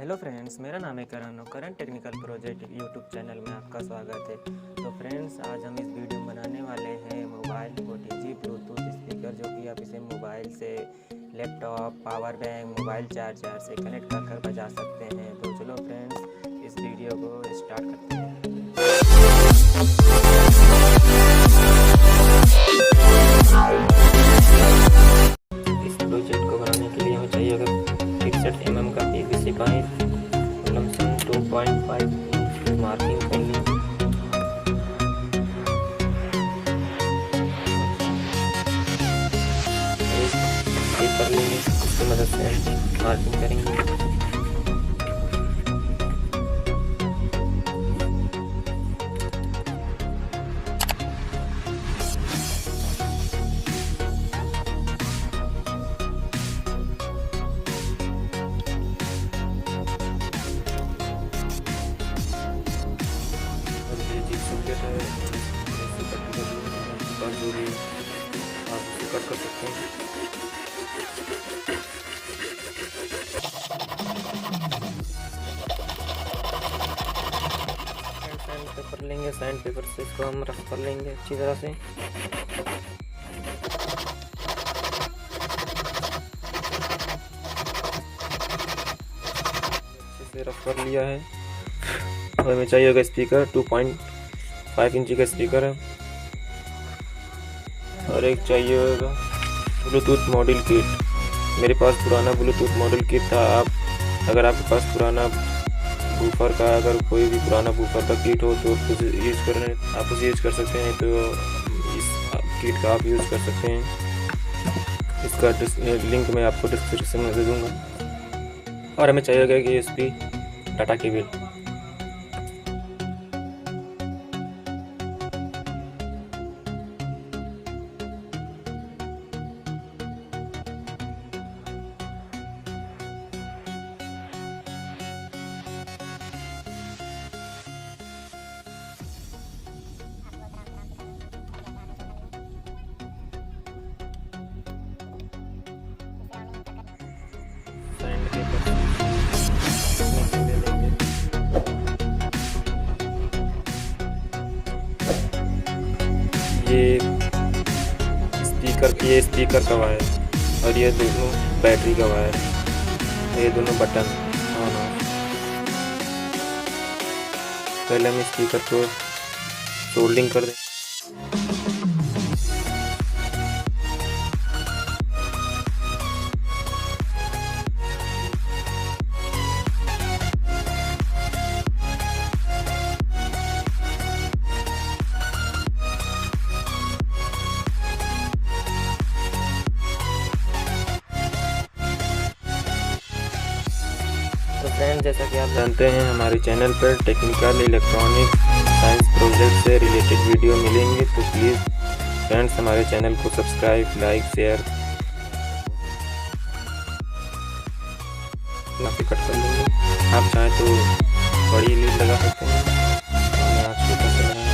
Hello friends, मेरा नाम है करण और current technical project YouTube channel में आपका स्वागत है। तो फ्रेंड्स, आज हम इस वीडियो में बनाने वाले हैं मोबाइल OTG ब्लूटूथ स्पीकर, जो कि आप इसे मोबाइल से, laptop, power bank, mobile charger से कनेक्ट कर बजा सकते हैं। तो चलो फ्रेंड्स, इस वीडियो को स्टार्ट करते हैं। इस प्रोजेक्ट को बनाने के लिए हमें चाहिए होगा 63 mm का PVC पाइप, लमसम 2.5 मार्किंग कर ली। एक कर लेंगे, इसकी मदद से मार्किंग करेंगे। जो भी आप इसे कट कर सकते हैं। सैंड पेपर लेंगे, सैंड पेपर से इसको हम रफ कर लेंगे अच्छी तरह से। अच्छे से रफ कर लिया है। और हमें चाहिए होगा स्पीकर, 2.5 इंची का स्पीकर है। और एक चाहिए होगा ब्लूटूथ मॉडल किट। मेरे पास पुराना ब्लूटूथ मॉडल किट था। अगर आपके पास पुराना बूफर का, अगर कोई भी पुराना बूफर का किट हो तो आप उसे यूज़ कर सकते हैं। तो इस किट का आप यूज़ कर सकते हैं। इसका लिंक मैं आपको डिस्क्रिप्शन में दे दूँगा। और हमें चाहिए होगा कि USB डाटा केबल। ये स्पीकर का वायर और ये दोनों बैटरी का वायर, ये दोनों बटन ऑन ऑफ। पहले हम स्पीकर को सोल्डिंग कर दें। तो फ्रेंड्स, जैसा कि आप जानते हैं, हमारे चैनल पर टेक्निकल इलेक्ट्रॉनिक साइंस प्रोजेक्ट से रिलेटेड वीडियो मिलेंगे। तो प्लीज़ फ्रेंड्स, हमारे चैनल को सब्सक्राइब, लाइक, शेयर काफ़ी कट कर लेंगे। आप चाहें तो बड़ी लीड लगा सकते हैं। मैं आप छोटा सा लगाऊंगा।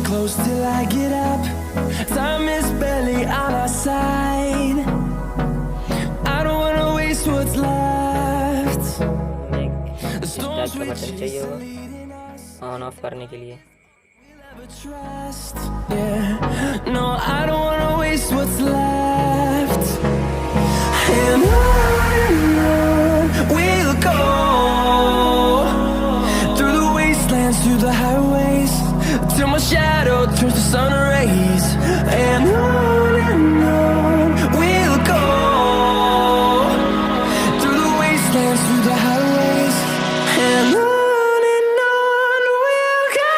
Close till I get up. Time is barely on our side. I don't wanna waste what's left. The storms we chase leading us on off करने के लिए। Yeah, no, I don't wanna waste what's left. And on we'll go through the wastelands, through the highways. till my shadow turns to sun rays. And on we'll go, through the wastelands, through the highways. And on we'll go.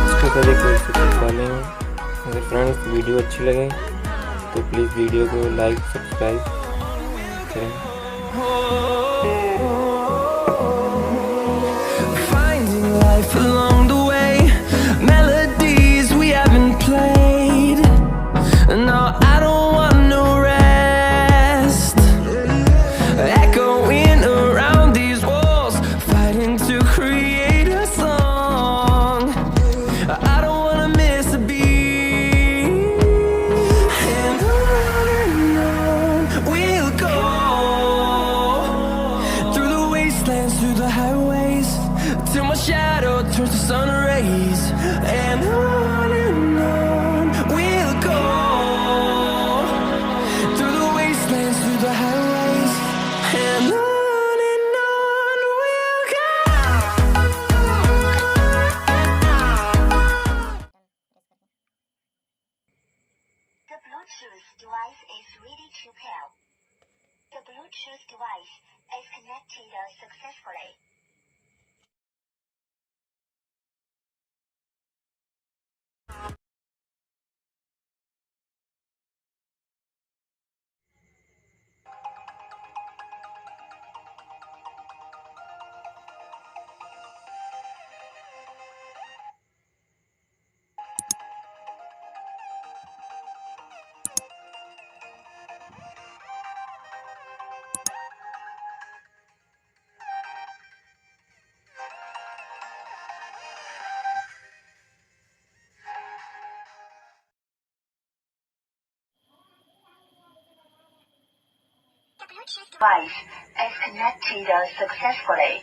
इसको कभी कोई से चिपका लें। अगर friends video अच्छी लगे तो प्लीज़ वीडियो को लाइक सब्सक्राइब करें। Finding life along the way, melodies we haven't played. No, I don't want no rest. Echoing around these walls, fighting to create a song. I don't wanna miss a beat. And on we'll go, through the wastelands, through the highways, till my shadow turns to sun rays. And on we'll go, through the wastelands, through the highways. And on we'll go. The Bluetooth device is ready to pair. The Bluetooth device is connected successfully. The Bluetooth device is connected successfully.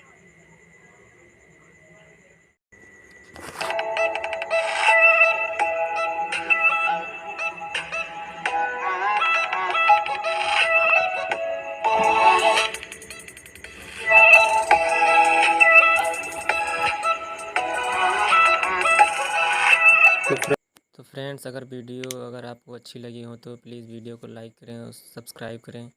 तो friends अगर आपको अच्छी लगी हो तो please video को like करें और सब्सक्राइब करें।